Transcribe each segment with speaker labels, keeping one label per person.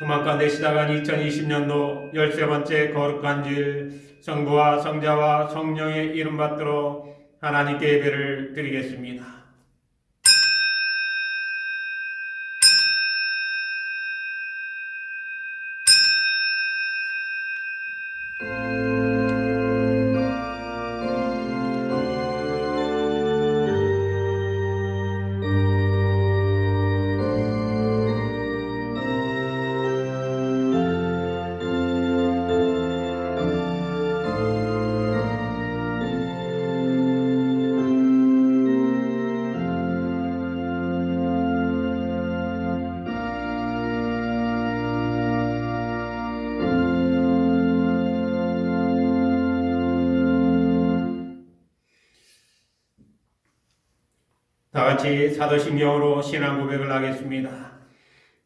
Speaker 1: 조만간 시작한 2020년도 13번째 거룩한 주일 성부와 성자와 성령의 이름 받들어 하나님께 예배를 드리겠습니다. 다 같이 사도신경으로 신앙 고백을 하겠습니다.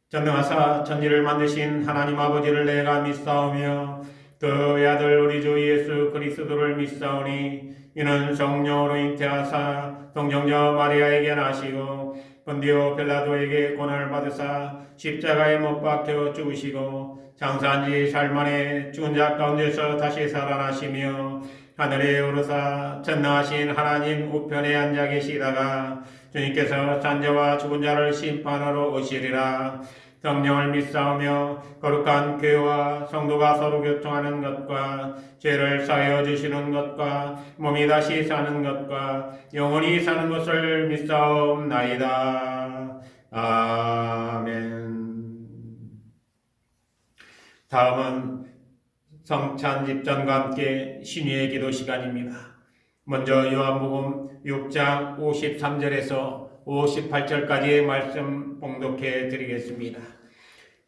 Speaker 1: 전능하사 천지를 만드신 하나님 아버지를 내가 믿사오며 그의 아들 우리 주 예수 그리스도를 믿사오니 이는 성령으로 잉태하사 동정녀 마리아에게 나시고 본디오 빌라도에게 고난을 받으사 십자가에 못 박혀 죽으시고 장사한 지 사흘 만에 죽은 자 가운데서 다시 살아나시며 하늘에 오르사 전능하신 하나님 우편에 앉아 계시다가 주님께서 산자와 죽은 자를 심판하러 오시리라. 성령을 믿사오며 거룩한 교회와 성도가 서로 교통하는 것과 죄를 사하여 주시는 것과 몸이 다시 사는 것과 영원히 사는 것을 믿사옵나이다. 아멘. 다음은 성찬 집전과 함께 신유의 기도 시간입니다. 먼저 요한복음 6장 53절에서 58절까지의 말씀 봉독해 드리겠습니다.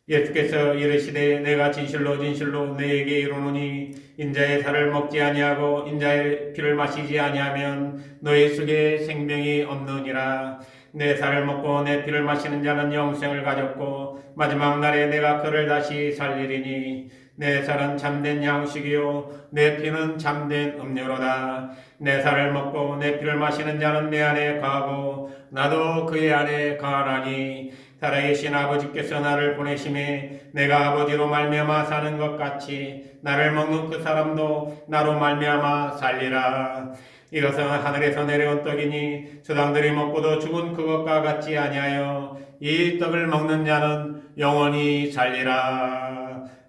Speaker 1: 예수께서 이르시되 내가 진실로 진실로 너희에게 이르노니 인자의 살을 먹지 아니하고 인자의 피를 마시지 아니하면 너희 속에 생명이 없느니라. 내 살을 먹고 내 피를 마시는 자는 영생을 가졌고 마지막 날에 내가 그를 다시 살리리니 내 살은 참된 양식이요 내 피는 참된 음료로다. 내 살을 먹고 내 피를 마시는 자는 내 안에 거하고 나도 그의 안에 거하나니 살아계신 아버지께서 나를 보내심에 내가 아버지로 말미암아 사는 것 같이 나를 먹는 그 사람도 나로 말미암아 살리라. 이것은 하늘에서 내려온 떡이니 저당들이 먹고도 죽은 그것과 같지 아니하여 이 떡을 먹는 자는 영원히 살리라.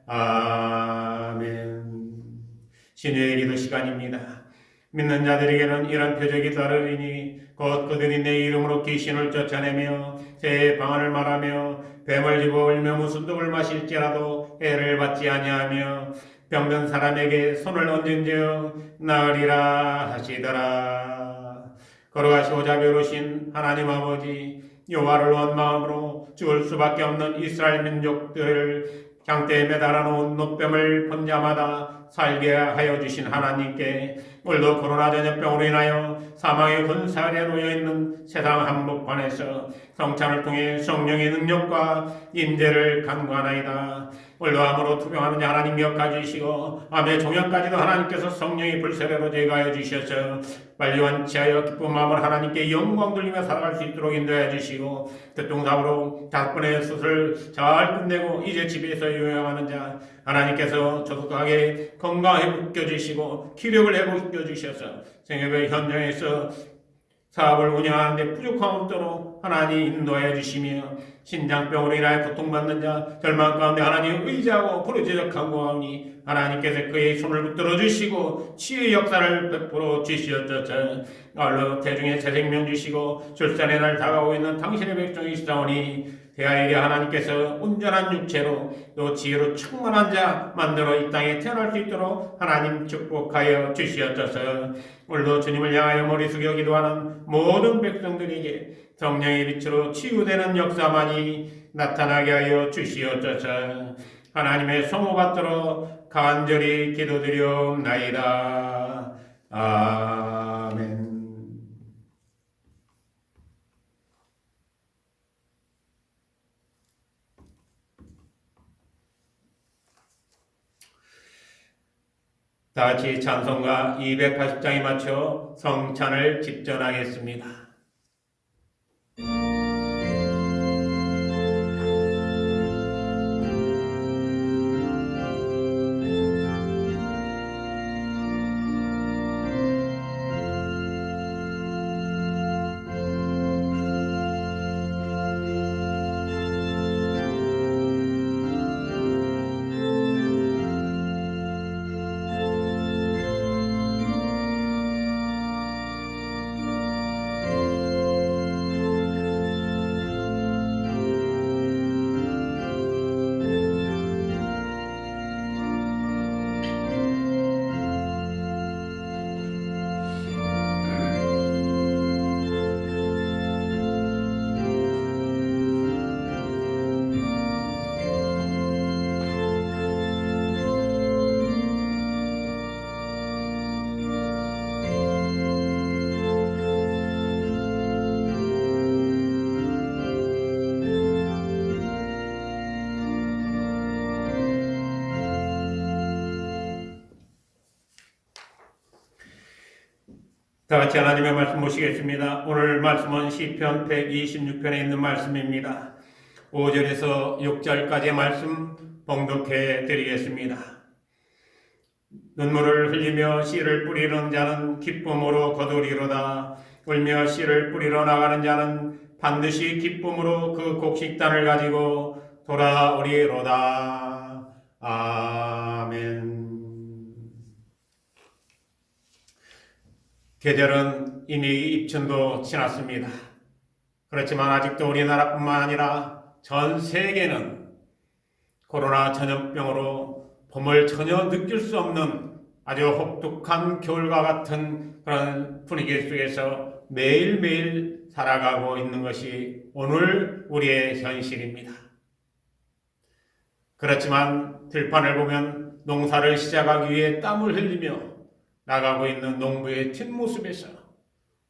Speaker 1: 아멘. 신유의 기도 시간입니다. 믿는 자들에게는 이런 표적이 따르리니 곧 그들이 내 이름으로 귀신을 쫓아내며 새 방언을 말하며 뱀을 집어 울며 무슨 떡을 마실지라도 해를 받지 아니하며 병든 사람에게 손을 얹은즉 나으리라 하시더라. 걸어가시고 자비로우신 하나님 아버지, 여호와를 원 마음으로 죽을 수밖에 없는 이스라엘 민족들을 장대에 매달아 놓은 노뱀을 본 자마다 살게 하여 주신 하나님께 오늘도 코로나 전염병으로 인하여 사망의 근사 아래 놓여있는 세상 한복판에서 성찬을 통해 성령의 능력과 임재를 간구하나이다. 오늘도 암으로 투병하는 자 하나님 기억하시고 암의 종양까지도 하나님께서 성령의 불세례로 제거하여 주셔서 빨리 완치하여 기쁜 마음을 하나님께 영광 돌리며 살아갈 수 있도록 인도해 주시고 교통사고로 5번의 수술 잘 끝내고 이제 집에서 요양하는 자 하나님께서 조속하게 건강 회복시켜 주시고 기력을 회복시켜 주셔서 생애의 현장에서 사업을 운영하는 데 부족함 없도록 하나님 인도하여 주시며 신장병으로 인하여 고통받는 자 절망 가운데 하나님 의지하고 부르짖어 간구하오니 하나님께서 그의 손을 붙들어 주시고 치유의 역사를 베풀어 주시옵소서. 얼른 대중에 새 생명 주시고 출산의 날 다가오고 있는 당신의 백성이 있사오니 대하에게 하나님께서 온전한 육체로 또 지혜로 충만한 자 만들어 이 땅에 태어날 수 있도록 하나님 축복하여 주시옵소서. 오늘도 주님을 향하여 머리 숙여 기도하는 모든 백성들에게 성령의 빛으로 치유되는 역사만이 나타나게 하여 주시옵소서. 하나님의 성호 받들어 간절히 기도드리옵나이다. 아멘. 다 같이 찬송가 280장에 맞춰 성찬을 집전하겠습니다. 다 같이 하나님의 말씀 보시겠습니다. 오늘 말씀은 시편 126편에 있는 말씀입니다. 5절에서 6절까지의 말씀 봉독해 드리겠습니다. 눈물을 흘리며 씨를 뿌리는 자는 기쁨으로 거두리로다. 울며 씨를 뿌리러 나가는 자는 반드시 기쁨으로 그 곡식단을 가지고 돌아오리로다. 아멘. 계절은 이미 입춘도 지났습니다. 그렇지만 아직도 우리나라뿐만 아니라 전 세계는 코로나 전염병으로 봄을 전혀 느낄 수 없는 아주 혹독한 겨울과 같은 그런 분위기 속에서 매일매일 살아가고 있는 것이 오늘 우리의 현실입니다. 그렇지만 들판을 보면 농사를 시작하기 위해 땀을 흘리며 나가고 있는 농부의 뒷모습에서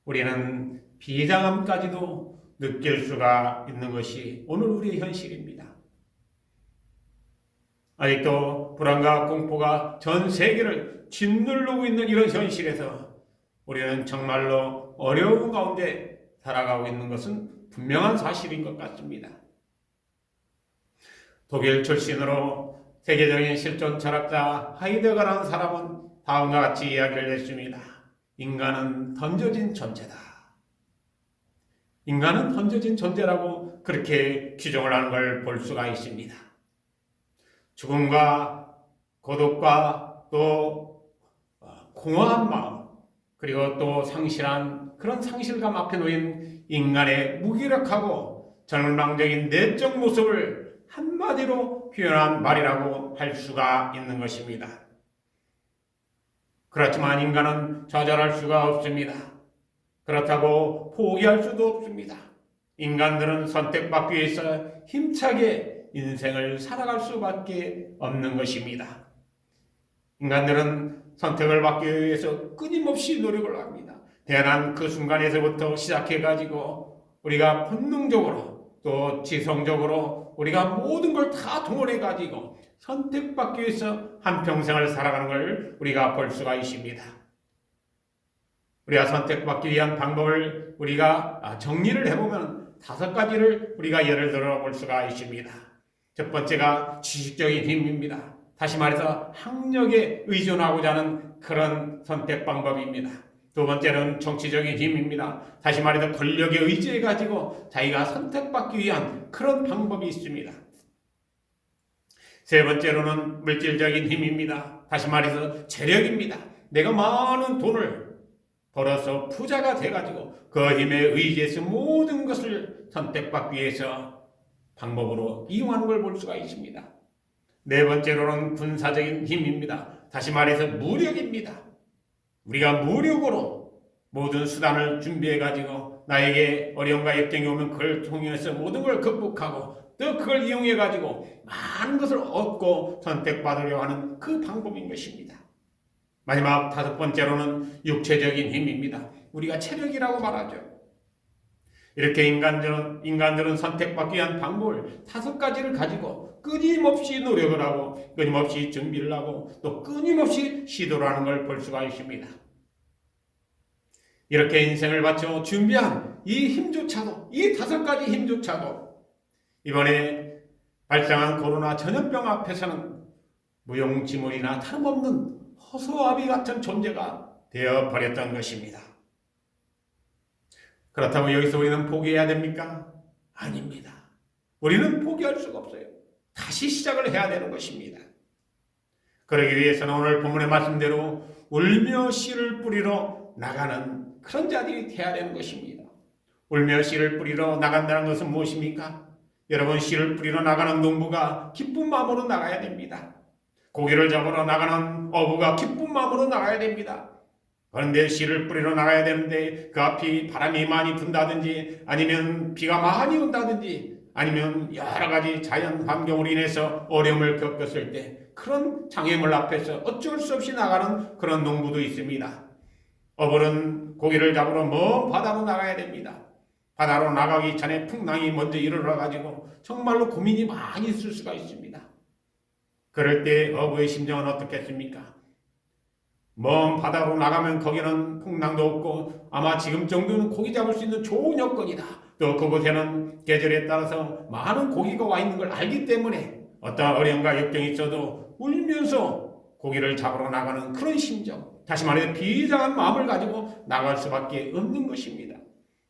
Speaker 1: 우리는 비장함까지도 느낄 수가 있는 것이 오늘 우리의 현실입니다. 아직도 불안과 공포가 전 세계를 짓누르고 있는 이런 현실에서 우리는 정말로 어려운 가운데 살아가고 있는 것은 분명한 사실인 것 같습니다. 독일 출신으로 세계적인 실존 철학자 하이데거라는 사람은 다음과 같이 이야기를 했습니다. 인간은 던져진 존재다. 인간은 던져진 존재라고 그렇게 규정을 하는 걸 볼 수가 있습니다. 죽음과 고독과 또 공허한 마음, 그리고 또 상실한 그런 상실감 앞에 놓인 인간의 무기력하고 절망적인 내적 모습을 한마디로 표현한 말이라고 할 수가 있는 것입니다. 그렇지만 인간은 좌절할 수가 없습니다. 그렇다고 포기할 수도 없습니다. 인간들은 선택받기 위해서 힘차게 인생을 살아갈 수밖에 없는 것입니다. 인간들은 선택을 받기 위해서 끊임없이 노력을 합니다. 태어난 그 순간에서부터 시작해가지고 우리가 본능적으로 또 지성적으로 우리가 모든 걸 다 동원해가지고 선택받기 위해서 한평생을 살아가는 걸 우리가 볼 수가 있습니다. 우리가 선택받기 위한 방법을 우리가 정리를 해보면 5가지를 우리가 예를 들어 볼 수가 있습니다. 첫 번째가 지식적인 힘입니다. 다시 말해서 학력에 의존하고자 하는 그런 선택 방법입니다. 두 번째는 정치적인 힘입니다. 다시 말해서 권력에 의지해가지고 자기가 선택받기 위한 그런 방법이 있습니다. 세 번째로는 물질적인 힘입니다. 다시 말해서 재력입니다. 내가 많은 돈을 벌어서 부자가 돼가지고 그 힘에 의지해서 모든 것을 선택받기 위해서 방법으로 이용하는 걸 볼 수가 있습니다. 네 번째로는 군사적인 힘입니다. 다시 말해서 무력입니다. 우리가 무력으로 모든 수단을 준비해가지고 나에게 어려움과 역경이 오면 그걸 통해서 모든 걸 극복하고 또 그걸 이용해가지고 많은 것을 얻고 선택받으려 하는 그 방법인 것입니다. 마지막 5번째로는 육체적인 힘입니다. 우리가 체력이라고 말하죠. 이렇게 인간들은 선택받기 위한 방법을 5가지를 가지고 끊임없이 노력을 하고 끊임없이 준비를 하고 또 끊임없이 시도를 하는 걸 볼 수가 있습니다. 이렇게 인생을 바쳐 준비한 이 힘조차도, 이 5가지 힘조차도 이번에 발생한 코로나 전염병 앞에서는 무용지물이나 다름없는 허수아비 같은 존재가 되어버렸던 것입니다. 그렇다고 여기서 우리는 포기해야 됩니까? 아닙니다. 우리는 포기할 수가 없어요. 다시 시작을 해야 되는 것입니다. 그러기 위해서는 오늘 본문의 말씀대로 울며 씨를 뿌리러 나가는 그런 자들이 되어야 되는 것입니다. 울며 씨를 뿌리러 나간다는 것은 무엇입니까? 여러분, 씨를 뿌리러 나가는 농부가 기쁜 마음으로 나가야 됩니다. 고기를 잡으러 나가는 어부가 기쁜 마음으로 나가야 됩니다. 그런데 씨를 뿌리러 나가야 되는데 그 앞이 바람이 많이 분다든지 아니면 비가 많이 온다든지 아니면 여러 가지 자연 환경으로 인해서 어려움을 겪었을 때 그런 장애물 앞에서 어쩔 수 없이 나가는 그런 농부도 있습니다. 어부는 고기를 잡으러 먼 바다로 나가야 됩니다. 바다로 나가기 전에 풍랑이 먼저 일어나가지고 정말로 고민이 많이 있을 수가 있습니다. 그럴 때 어부의 심정은 어떻겠습니까? 먼 바다로 나가면 거기는 풍랑도 없고 아마 지금 정도는 고기 잡을 수 있는 좋은 여건이다. 또 그곳에는 계절에 따라서 많은 고기가 와 있는 걸 알기 때문에 어떤 어려움과 역경이 있어도 울면서 고기를 잡으러 나가는 그런 심정, 다시 말해서 비장한 마음을 가지고 나갈 수밖에 없는 것입니다.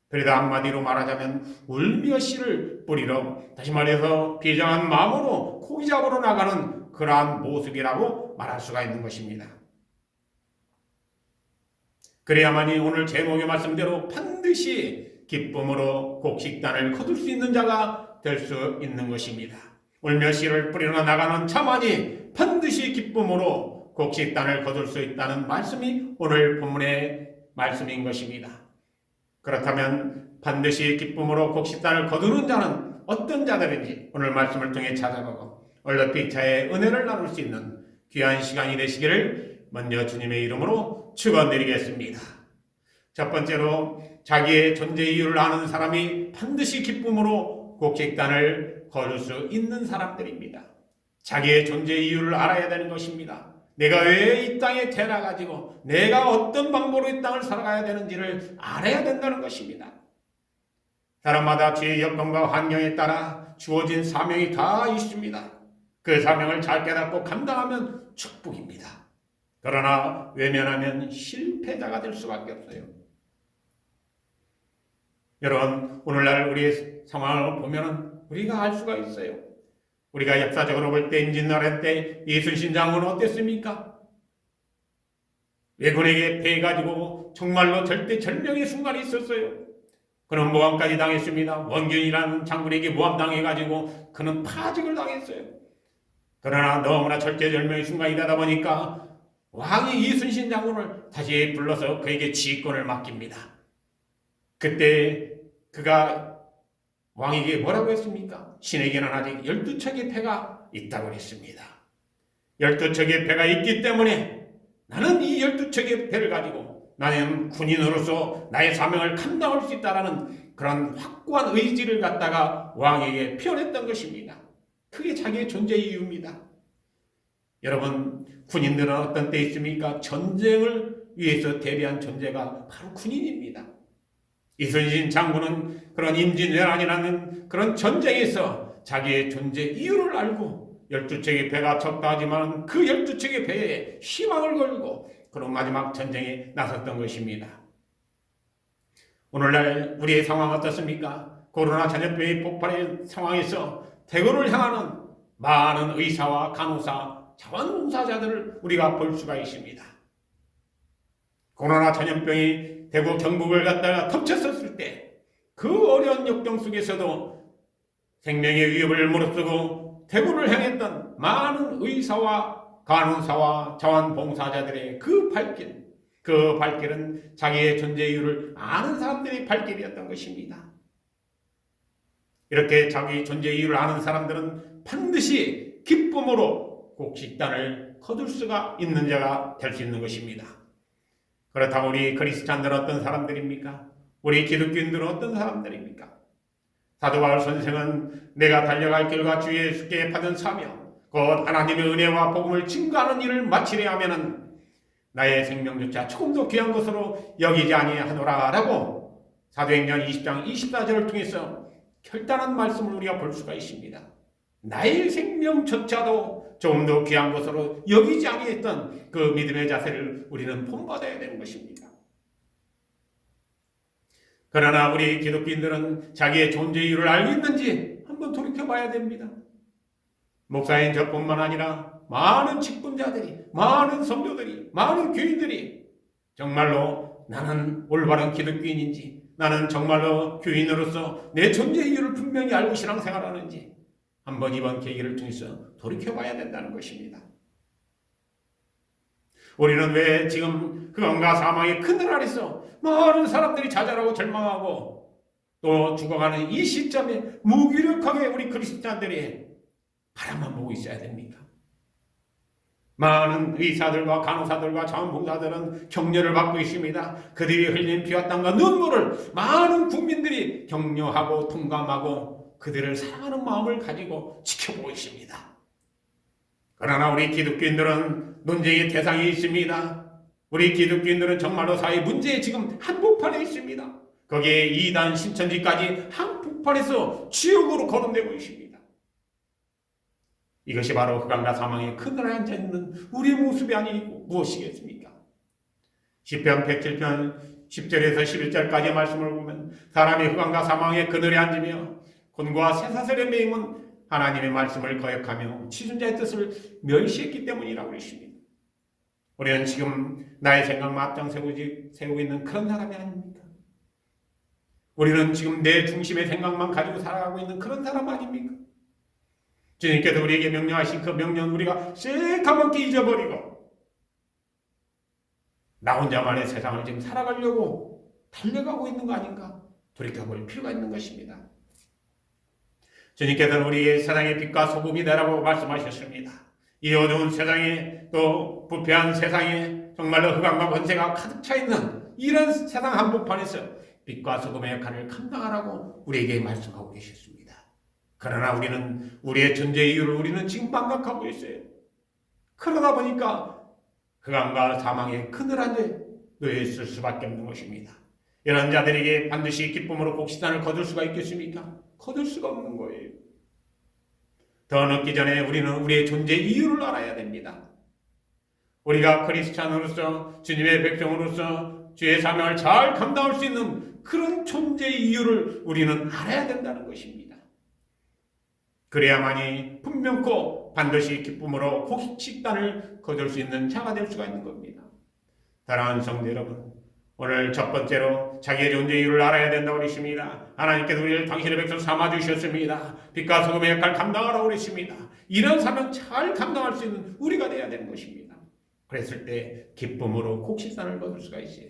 Speaker 1: 그래도 한마디로 말하자면 울며 씨를 뿌리러, 다시 말해서 비장한 마음으로 고기 잡으러 나가는 그러한 모습이라고 말할 수가 있는 것입니다. 그래야만이 오늘 제목의 말씀대로 반드시 기쁨으로 곡식단을 거둘 수 있는 자가 될 수 있는 것입니다. 울며 씨를 뿌리러 나가는 자만이 반드시 기쁨으로 곡식단을 거둘 수 있다는 말씀이 오늘 본문의 말씀인 것입니다. 그렇다면 반드시 기쁨으로 곡식단을 거두는 자는 어떤 자들인지 오늘 말씀을 통해 찾아보고 얼핏 자의 은혜를 나눌 수 있는 귀한 시간이 되시기를 먼저 주님의 이름으로 축원드리겠습니다. 첫 번째로 자기의 존재 이유를 아는 사람이 반드시 기쁨으로 곡식단을 거둘 수 있는 사람들입니다. 자기의 존재 이유를 알아야 되는 것입니다. 내가 왜 이 땅에 태어나가지고 내가 어떤 방법으로 이 땅을 살아가야 되는지를 알아야 된다는 것입니다. 사람마다 주의 여건과 환경에 따라 주어진 사명이 다 있습니다. 그 사명을 잘 깨닫고 감당하면 축복입니다. 그러나 외면하면 실패자가 될 수밖에 없어요. 여러분, 오늘날 우리의 상황을 보면 우리가 알 수가 있어요. 우리가 역사적으로 볼 때 임진왜란 때 이순신 장군은 어땠습니까? 왜군에게 패해가지고 정말로 절대절명의 순간이 있었어요. 그는 모함까지 당했습니다. 원균이라는 장군에게 모함당해가지고 그는 파직을 당했어요. 그러나 너무나 절대절명의 순간이 되다 보니까 왕이 이순신 장군을 다시 불러서 그에게 지휘권을 맡깁니다. 그때 그가 왕에게 뭐라고 했습니까? 신에게는 아직 12척의 패가 있다고 했습니다. 12척의 패가 있기 때문에 나는 이 12척의 패를 가지고 나는 군인으로서 나의 사명을 감당할 수 있다는 그런 확고한 의지를 갖다가 왕에게 표현했던 것입니다. 그게 자기의 존재 이유입니다. 여러분, 군인들은 어떤 때 있습니까? 전쟁을 위해서 대비한 존재가 바로 군인입니다. 이순신 장군은 그런 임진왜란이라는 그런 전쟁에서 자기의 존재 이유를 알고 12척의 배가 쳤다 하지만 그 12척의 배에 희망을 걸고 그런 마지막 전쟁에 나섰던 것입니다. 오늘날 우리의 상황 어떻습니까? 코로나 전염병의 폭발의 상황에서 대구를 향하는 많은 의사와 간호사, 자원봉사자들을 우리가 볼 수가 있습니다. 코로나 전염병이 대구 경북을 갖다가 덮쳤었을 때 그 어려운 역경 속에서도 생명의 위협을 무릅쓰고 대구를 향했던 많은 의사와 간호사와 자원봉사자들의 그 발길은 자기의 존재 이유를 아는 사람들의 발길이었던 것입니다. 이렇게 자기 존재 이유를 아는 사람들은 반드시 기쁨으로 곡식단을 거둘 수가 있는 자가 될 수 있는 것입니다. 그렇다면 우리 그리스찬들은 어떤 사람들입니까? 우리 기독교인들은 어떤 사람들입니까? 사도 바울 선생은 내가 달려갈 길과 주 예수께 받은 사명, 곧 하나님의 은혜와 복음을 증거하는 일을 마치려 하면은 나의 생명조차 조금 더 귀한 것으로 여기지 아니하노라 라고 사도행전 20장 24절을 통해서 결단한 말씀을 우리가 볼 수가 있습니다. 나의 생명조차도 조금 더 귀한 것으로 여기지 아니했던 그 믿음의 자세를 우리는 본받아야 되는 것입니다. 그러나 우리 기독교인들은 자기의 존재 이유를 알고 있는지 한번 돌이켜봐야 됩니다. 목사인 저뿐만 아니라 많은 직분자들이, 많은 성도들이, 많은 교인들이 정말로 나는 올바른 기독교인인지, 나는 정말로 교인으로서 내 존재 이유를 분명히 알고 신앙생활하는지 한번 이번 계기를 통해서 돌이켜봐야 된다는 것입니다. 우리는 왜 지금 흑암과 사망의 그늘 아래서 많은 사람들이 좌절하고 절망하고 또 죽어가는 이 시점에 무기력하게 우리 그리스도인들이 바라만 보고 있어야 됩니까? 많은 의사들과 간호사들과 자원봉사들은 격려를 받고 있습니다. 그들이 흘린 피와 땀과 눈물을 많은 국민들이 격려하고 통감하고 그들을 사랑하는 마음을 가지고 지켜보고 있습니다. 그러나 우리 기독교인들은 논쟁의 대상이 있습니다. 우리 기독교인들은 정말로 사회 문제에 지금 한복판에 있습니다. 거기에 이단 신천지까지 한복판에서 지옥으로 거론되고 있습니다. 이것이 바로 흑암과 사망의 그늘에 앉아있는 우리의 모습이 아니고 무엇이겠습니까? 시편 107편 10절에서 11절까지의 말씀을 보면 사람이 흑암과 사망의 그늘에 앉으며 곤고와 쇠사슬에 매임은 하나님의 말씀을 거역하며 지존자의 뜻을 멸시했기 때문이라고 했습니다. 우리는 지금 나의 생각만 앞장세우고 있는 그런 사람이 아닙니까? 우리는 지금 내 중심의 생각만 가지고 살아가고 있는 그런 사람 아닙니까? 주님께서 우리에게 명령하신 그 명령은 우리가 새까맣게 잊어버리고 나 혼자만의 세상을 지금 살아가려고 달려가고 있는 거 아닌가? 돌이켜볼 필요가 있는 것입니다. 주님께서는 우리의 세상의 빛과 소금이 되라고 말씀하셨습니다. 이 어두운 세상에 또 부패한 세상에 정말로 흑암과 권세가 가득 차 있는 이런 세상 한복판에서 빛과 소금의 역할을 감당하라고 우리에게 말씀하고 계셨습니다. 그러나 우리는 우리의 존재 이유를 우리는 지금 망각하고 있어요. 그러다 보니까 흑암과 사망의 그늘 안에 놓여 있을 수밖에 없는 것입니다. 이런 자들에게 반드시 기쁨으로 복시단을 거둘 수가 있겠습니까? 거둘 수가 없는 거예요. 더 늦기 전에 우리는 우리의 존재 이유를 알아야 됩니다. 우리가 크리스찬으로서 주님의 백성으로서 주의 사명을 잘 감당할 수 있는 그런 존재 이유를 우리는 알아야 된다는 것입니다. 그래야만이 분명코 반드시 기쁨으로 곡식단을 거둘 수 있는 자가 될 수가 있는 겁니다. 사랑하는 성도 여러분, 오늘 첫 번째로 자기의 존재 이유를 알아야 된다고 그러십니다. 하나님께서 우리를 당신의 백성 삼아주셨습니다. 빛과 소금의 역할을 감당하라고 그러십니다. 이런 사명 잘 감당할 수 있는 우리가 되어야 되는 것입니다. 그랬을 때 기쁨으로 곡식단을 거둘 수가 있어요.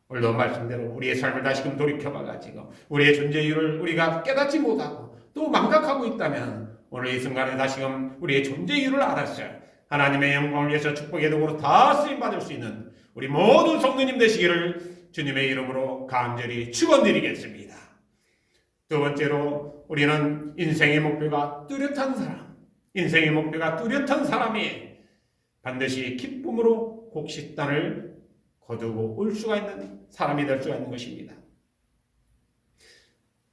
Speaker 1: 오늘도 말씀대로 우리의 삶을 다시금 돌이켜봐가지고 우리의 존재 이유를 우리가 깨닫지 못하고 또 망각하고 있다면 오늘 이 순간에 다시금 우리의 존재 이유를 알았어요. 하나님의 영광을 위해서 축복의 도구로 다 쓰임받을 수 있는 우리 모든 성도님 되시기를 주님의 이름으로 간절히 축원드리겠습니다. 두 번째로 우리는 인생의 목표가 뚜렷한 사람, 인생의 목표가 뚜렷한 사람이 반드시 기쁨으로 곡식단을 거두고 올 수가 있는 사람이 될 수가 있는 것입니다.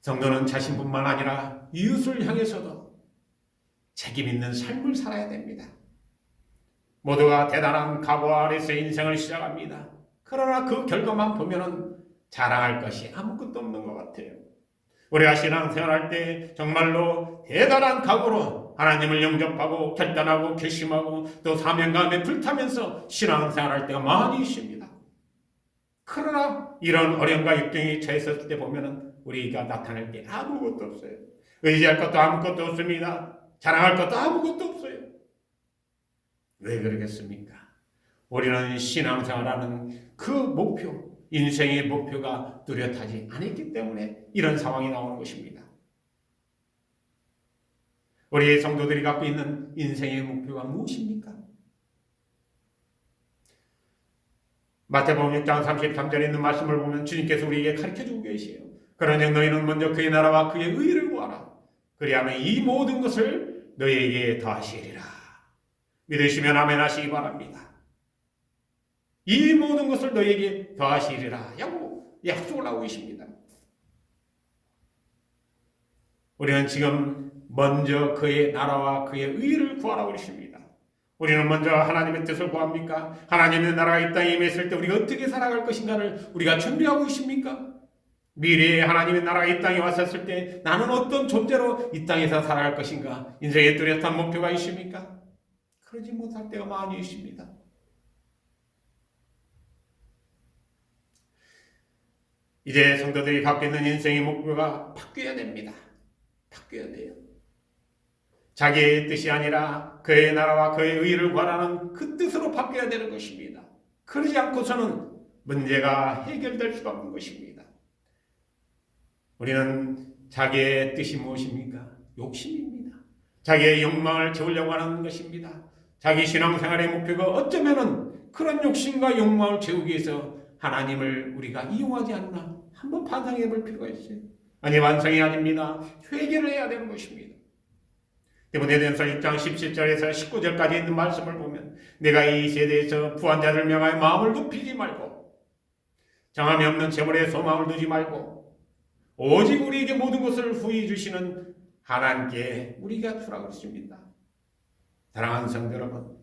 Speaker 1: 성도는 자신뿐만 아니라 이웃을 향해서도 책임 있는 삶을 살아야 됩니다. 모두가 대단한 각오 아래서 인생을 시작합니다. 그러나 그 결과만 보면은 자랑할 것이 아무것도 없는 것 같아요. 우리가 신앙생활할 때 정말로 대단한 각오로 하나님을 영접하고 결단하고 결심하고 또 사명감에 불타면서 신앙생활할 때가 많이 있습니다. 그러나 이런 어려움과 역경이 처했을 때 보면은 우리가 나타낼 게 아무것도 없어요. 의지할 것도 아무것도 없습니다. 자랑할 것도 아무것도 없어요. 왜 그러겠습니까? 우리는 신앙생활하는 그 목표, 인생의 목표가 뚜렷하지 않았기 때문에 이런 상황이 나오는 것입니다. 우리 성도들이 갖고 있는 인생의 목표가 무엇입니까? 마태복음 6장 33절에 있는 말씀을 보면 주님께서 우리에게 가르쳐주고 계시요. 그러니 너희는 먼저 그의 나라와 그의 의를 구하라. 그리하면 이 모든 것을 너희에게 더하시리라. 믿으시면 아멘 하시기 바랍니다. 이 모든 것을 너희에게 더하시리라 라고 약속을 하고 계십니다. 우리는 지금 먼저 그의 나라와 그의 의를 구하라고 그러십니다. 우리는 먼저 하나님의 뜻을 구합니까? 하나님의 나라가 이 땅에 임했을 때 우리가 어떻게 살아갈 것인가를 우리가 준비하고 있습니까? 미래에 하나님의 나라가 이 땅에 왔었을 때 나는 어떤 존재로 이 땅에서 살아갈 것인가? 인생의 뚜렷한 목표가 있습니까? 그러지 못할 때가 많이 있습니다. 이제 성도들이 갖고 있는 인생의 목표가 바뀌어야 됩니다. 바뀌어야 돼요. 자기의 뜻이 아니라 그의 나라와 그의 의를 구하라는 그 뜻으로 바뀌어야 되는 것입니다. 그러지 않고서는 문제가 해결될 수가 없는 것입니다. 우리는 자기의 뜻이 무엇입니까? 욕심입니다. 자기의 욕망을 채우려고 하는 것입니다. 자기 신앙생활의 목표가 어쩌면은 그런 욕심과 욕망을 채우기 위해서 하나님을 우리가 이용하지 않나 한번 반성해 볼 필요가 있어요. 아니, 완성이 아닙니다. 회개를 해야 되는 것입니다. 디모데전서 1장 17절에서 19절까지 있는 말씀을 보면 내가 이 세대에서 부한 자들 명하여 마음을 높이지 말고 정함이 없는 재물에 소망을 두지 말고 오직 우리에게 모든 것을 후히 주시는 하나님께 우리가 주라고 했습니다. 사랑하는 성도 여러분,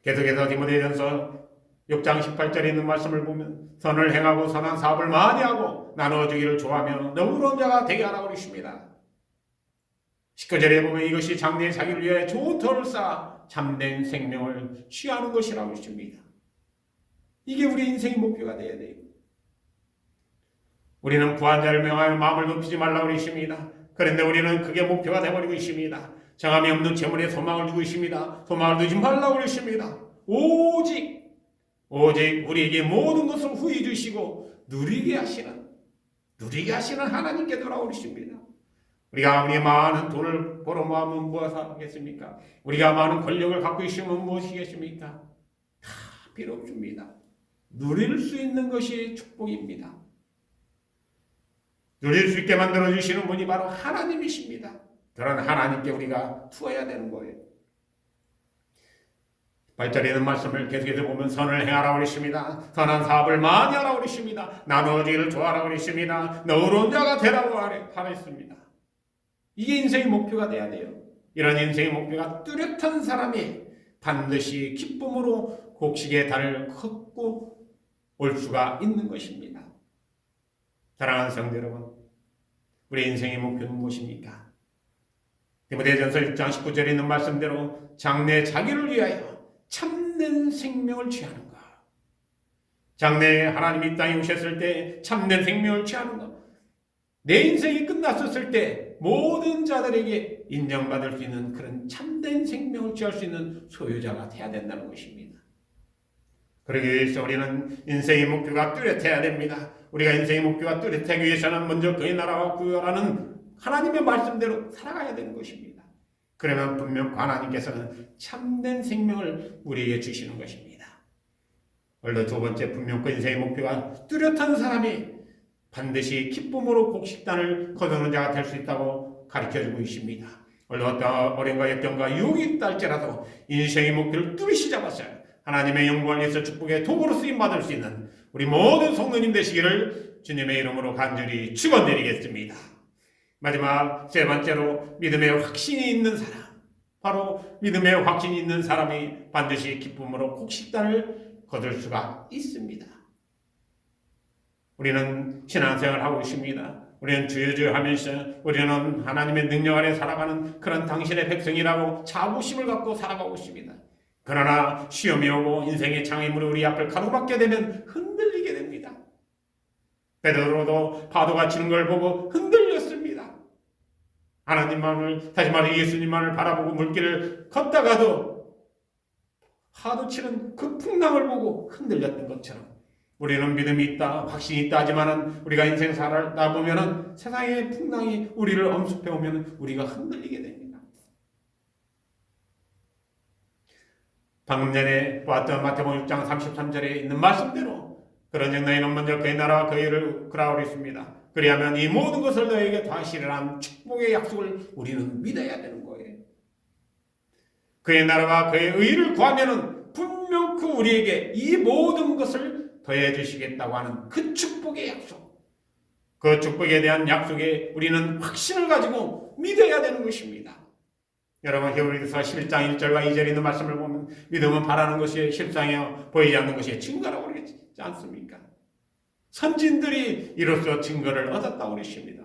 Speaker 1: 계속해서 디모데전서 6장 18절에 있는 말씀을 보면 선을 행하고 선한 사업을 많이 하고 나누어 주기를 좋아하며 너그러운 자가 되게 하라고 그러십니다. 19절에 보면 이것이 장래의 자기를 위해 좋은 터를 쌓아 참된 생명을 취하는 것이라고 했습니다. 이게 우리 인생의 목표가 되어야 돼요. 우리는 부한 자를 명하여 마음을 높이지 말라고 그러십니다. 그런데 우리는 그게 목표가 되어버리고 있습니다. 정함이 없는 재물에 소망을 두고 있습니다. 소망을 두지 말라고 그러십니다. 오직 우리에게 모든 것을 후히 주시고 누리게 하시는 하나님께 돌아오고 있습니다. 우리가 아무리 많은 돈을 벌어모으면 무엇을 하겠습니까? 우리가 많은 권력을 갖고 있으면 무엇이겠습니까? 다 필요 없습니다. 누릴 수 있는 것이 축복입니다. 누릴 수 있게 만들어주시는 분이 바로 하나님이십니다. 그런 하나님께 우리가 투어야 되는 거예요. 8절에 있는 말씀을 계속해서 보면 선을 행하라고 그러십니다. 선한 사업을 많이 하라고 그러십니다. 나누어지기를 좋아하라고 그러십니다. 너그러운 자가 되라고 하랬습니다. 이게 인생의 목표가 돼야 돼요. 이런 인생의 목표가 뚜렷한 사람이 반드시 기쁨으로 곡식의 달을 걷고 올 수가 있는 것입니다. 사랑하는 성도 여러분, 우리 인생의 목표는 무엇입니까? 디모데전서 1장 19절에 있는 말씀대로 장래 자기를 위하여 참된 생명을 취하는 것. 장래에 하나님이 이 땅에 오셨을 때 참된 생명을 취하는 것. 내 인생이 끝났었을 때 모든 자들에게 인정받을 수 있는 그런 참된 생명을 취할 수 있는 소유자가 되어야 된다는 것입니다. 그러기 위해서 우리는 인생의 목표가 뚜렷해야 됩니다. 우리가 인생의 목표가 뚜렷하기 위해서는 먼저 그의 나라와 구원하는 하나님의 말씀대로 살아가야 되는 것입니다. 그러면 분명 하나님께서는 참된 생명을 우리에게 주시는 것입니다. 원래 두 번째, 분명 그 인생의 목표가 뚜렷한 사람이 반드시 기쁨으로 곡식단을 거두는 자가 될 수 있다고 가르쳐주고 있습니다. 원래 어떤 어려움과 역경과 유혹이 있다 할지라도 인생의 목표를 뚜렷이 잡았어요. 하나님의 영광을 위해서 축복의 도구로 쓰임받을 수 있는 우리 모든 성도님 되시기를 주님의 이름으로 간절히 축원드리겠습니다. 마지막 세 번째로, 믿음의 확신이 있는 사람. 바로 믿음의 확신이 있는 사람이 반드시 기쁨으로 곡식단을 거둘 수가 있습니다. 우리는 신앙생활을 하고 있습니다. 우리는 주여 하면서 우리는 하나님의 능력 아래 살아가는 그런 당신의 백성이라고 자부심을 갖고 살아가고 있습니다. 그러나 시험이 오고 인생의 장애물이 우리 앞을 가로막게 되면 흔들리게 됩니다. 베드로도 파도가 치는 걸 보고 흔들렸습니다. 하나님만을, 다시 말해 예수님만을 바라보고 물길을 걷다가도 파도 치는 그 풍랑을 보고 흔들렸던 것처럼 우리는 믿음이 있다, 확신이 있다 하지만은 우리가 인생 살다 보면은 세상의 풍랑이 우리를 엄습해 오면은 우리가 흔들리게 됩니다. 방금 전에 보았던 마태복음 6장 33절에 있는 말씀대로 그런즉 너희는 먼저 그의 나라와 그의 의를 구하라 했습니다. 그리하면 이 모든 것을 너희에게 더하시리라는 축복의 약속을 우리는 믿어야 되는 거예요. 그의 나라와 그의 의를 구하면은 분명 그 우리에게 이 모든 것을 더해 주시겠다고 하는 그 축복의 약속, 그 축복에 대한 약속에 우리는 확신을 가지고 믿어야 되는 것입니다. 여러분, 히브리서 11장 1절과 2절에 있는 말씀을 보면 믿음은 바라는 것이 실상이요 보이지 않는 것이 증거라고 그러지 않습니까? 선진들이 이로써 증거를 얻었다고 그러십니다.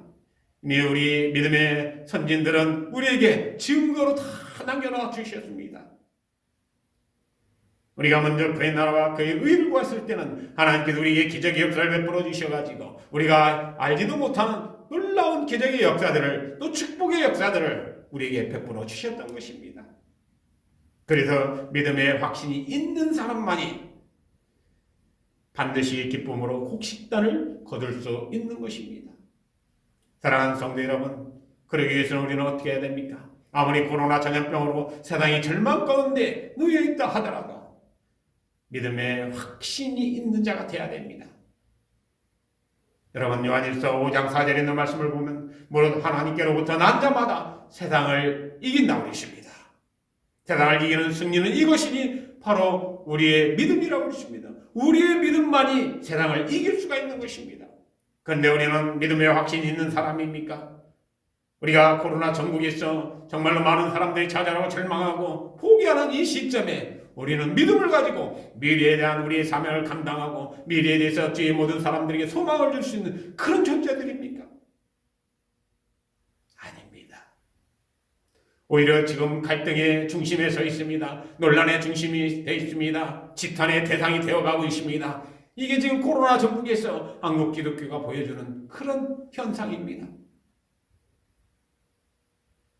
Speaker 1: 이미 우리 믿음의 선진들은 우리에게 증거로 다 남겨놔 주셨습니다. 우리가 먼저 그의 나라와 그의 의를 구했을 때는 하나님께서 우리에게 기적의 역사를 베풀어 주셔가지고 우리가 알지도 못하는 놀라운 기적의 역사들을, 또 축복의 역사들을 우리에게 베풀어 주셨던 것입니다. 그래서 믿음의 확신이 있는 사람만이 반드시 기쁨으로 곡식단을 거둘 수 있는 것입니다. 사랑하는 성도 여러분, 그러기 위해서는 우리는 어떻게 해야 됩니까? 아무리 코로나 전염병으로 세상이 절망 가운데 놓여 있다 하더라도 믿음의 확신이 있는 자가 되어야 됩니다. 여러분, 요한일서 5장 4절에 있는 말씀을 보면 무릇 하나님께로부터 난 자마다 세상을 이긴다고 그러십니다. 세상을 이기는 승리는 이것이니 바로 우리의 믿음이라고 그러십니다. 우리의 믿음만이 세상을 이길 수가 있는 것입니다. 그런데 우리는 믿음의 확신이 있는 사람입니까? 우리가 코로나 전국에서 정말로 많은 사람들이 좌절하고 절망하고 포기하는 이 시점에 우리는 믿음을 가지고 미래에 대한 우리의 사명을 감당하고 미래에 대해서 주의 모든 사람들에게 소망을 줄 수 있는 그런 존재들입니까? 아닙니다. 오히려 지금 갈등의 중심에 서 있습니다. 논란의 중심이 되어 있습니다. 지탄의 대상이 되어가고 있습니다. 이게 지금 코로나 전국에서 한국 기독교가 보여주는 그런 현상입니다.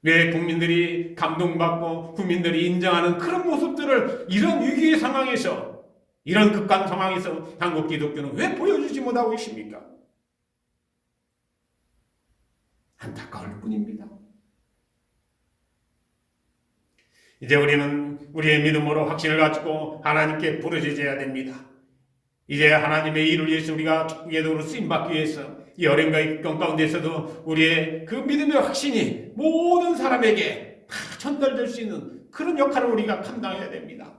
Speaker 1: 왜 국민들이 감동받고 국민들이 인정하는 그런 모습들을 이런 위기의 상황에서, 이런 극한 상황에서 한국 기독교는 왜 보여주지 못하고 있습니까? 안타까울 뿐입니다. 이제 우리는 우리의 믿음으로 확신을 가지고 하나님께 부르짖어야 됩니다. 이제 하나님의 일을 위해서 우리가 축복의 도로 쓰임받기 위해서 이 어려움과 경 가운데서도 우리의 그 믿음의 확신이 모든 사람에게 다 전달될 수 있는 그런 역할을 우리가 감당해야 됩니다.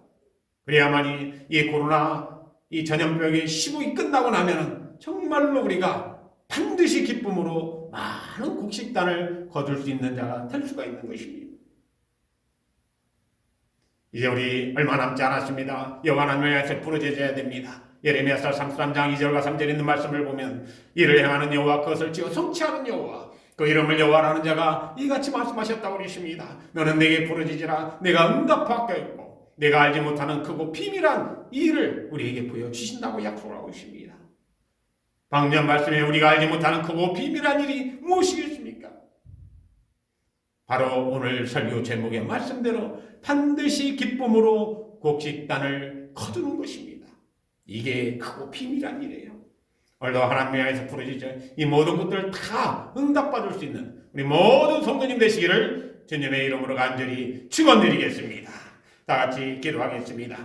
Speaker 1: 그래야만이 이 코로나, 이 전염병의 시국이 끝나고 나면 정말로 우리가 반드시 기쁨으로 많은 곡식단을 거둘 수 있는 자가 될 수가 있는 것입니다. 이제 우리 얼마 남지 않았습니다. 여호와 하나님을 향해서 부르짖어야 됩니다. 예레미야서 33장 2절과 3절에 있는 말씀을 보면 이를 행하는 여호와 그것을 지어 성취하는 여호와 그 이름을 여호와라는 자가 이같이 말씀하셨다고 그러십니다. 너는 내게 부르짖으라 내가 응답하겠고 내가 알지 못하는 크고 비밀한 일을 우리에게 보여주신다고 약속을 하고 있습니다. 방금 말씀에 우리가 알지 못하는 크고 비밀한 일이 무엇이겠습니까? 바로 오늘 설교 제목의 말씀대로 반드시 기쁨으로 곡식단을 거두는 것입니다. 이게 크고 비밀한 일이에요. 오늘도 하나님의 향해서 부르짖어 이 모든 것들을 다 응답받을 수 있는 우리 모든 성도님 되시기를 주님의 이름으로 간절히 축원드리겠습니다. 다 같이 기도하겠습니다.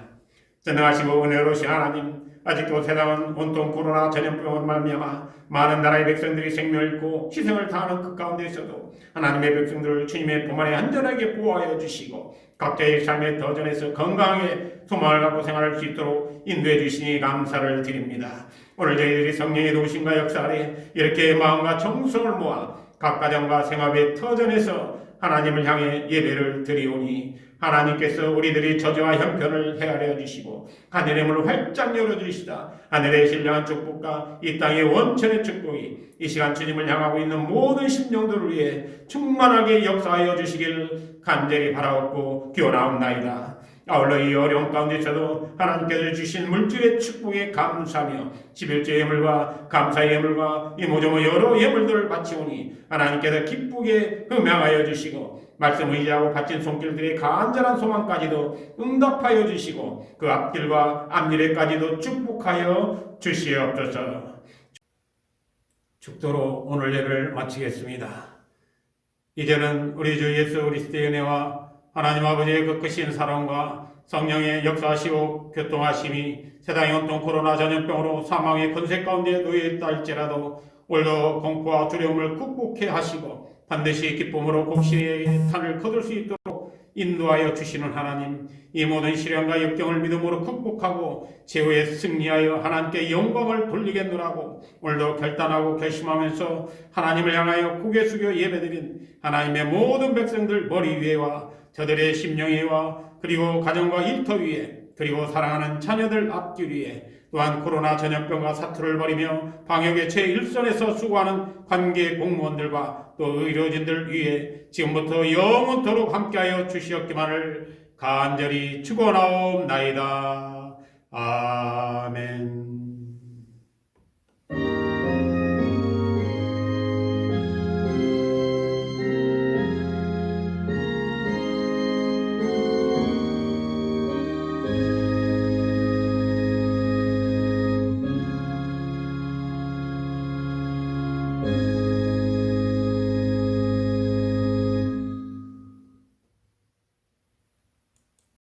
Speaker 1: 전능하시고 은혜로우신 하나님, 아직도 세상은 온통 코로나 전염병으로 말미암아 많은 나라의 백성들이 생명을 잃고 희생을 당하는 그 가운데서도 하나님의 백성들을 주님의 품 안에 안전하게 보호하여 주시고 각자의 삶의 터전에서 건강하게 소망을 갖고 생활할 수 있도록 인도해 주시니 감사를 드립니다. 오늘 저희들이 성령의 도우심과 역사 아래 이렇게 마음과 정성을 모아 각 가정과 생활의 터전에서 하나님을 향해 예배를 드리오니 하나님께서 우리들이 저주와 형편을 헤아려 주시고 하늘의 문을 활짝 열어주시다 하늘의 신령한 축복과 이 땅의 원천의 축복이 이 시간 주님을 향하고 있는 모든 심령들을 위해 충만하게 역사하여 주시기를 간절히 바라옵고 기원하옵나이다. 아울러 이 어려운 가운데서도 하나님께서 주신 물질의 축복에 감사하며 11조 예물과 감사의 예물과 이 모종의 여러 예물들을 바치오니 하나님께서 기쁘게 흠양하여 주시고 말씀 의지하고 바친 손길들의 간절한 소망까지도 응답하여 주시고 그 앞길과 앞미래까지도 축복하여 주시옵소서. 축도로 오늘 예를 마치겠습니다. 이제는 우리 주 예수 그리스도의 은혜와 하나님 아버지의 그 크신 사랑과 성령의 역사하시고 교통하심이 세상의 온통 코로나 전염병으로 사망의 권세 가운데 놓여 있다 할지라도 오늘도 공포와 두려움을 극복해 하시고 반드시 기쁨으로 곡식의 산을 거둘 수 있도록 인도하여 주시는 하나님, 이 모든 시련과 역경을 믿음으로 극복하고 최후에 승리하여 하나님께 영광을 돌리겠노라고 오늘도 결단하고 결심하면서 하나님을 향하여 고개 숙여 예배드린 하나님의 모든 백성들 머리 위에와 저들의 심령 위에와 그리고 가정과 일터 위에 그리고 사랑하는 자녀들 앞길 위에 또한 코로나 전염병과 사투를 벌이며 방역의 제1선에서 수고하는 관계 공무원들과 또 의료진들 위해 지금부터 영원토록 함께하여 주시옵기만을 간절히 축원하옵나이다. 아멘.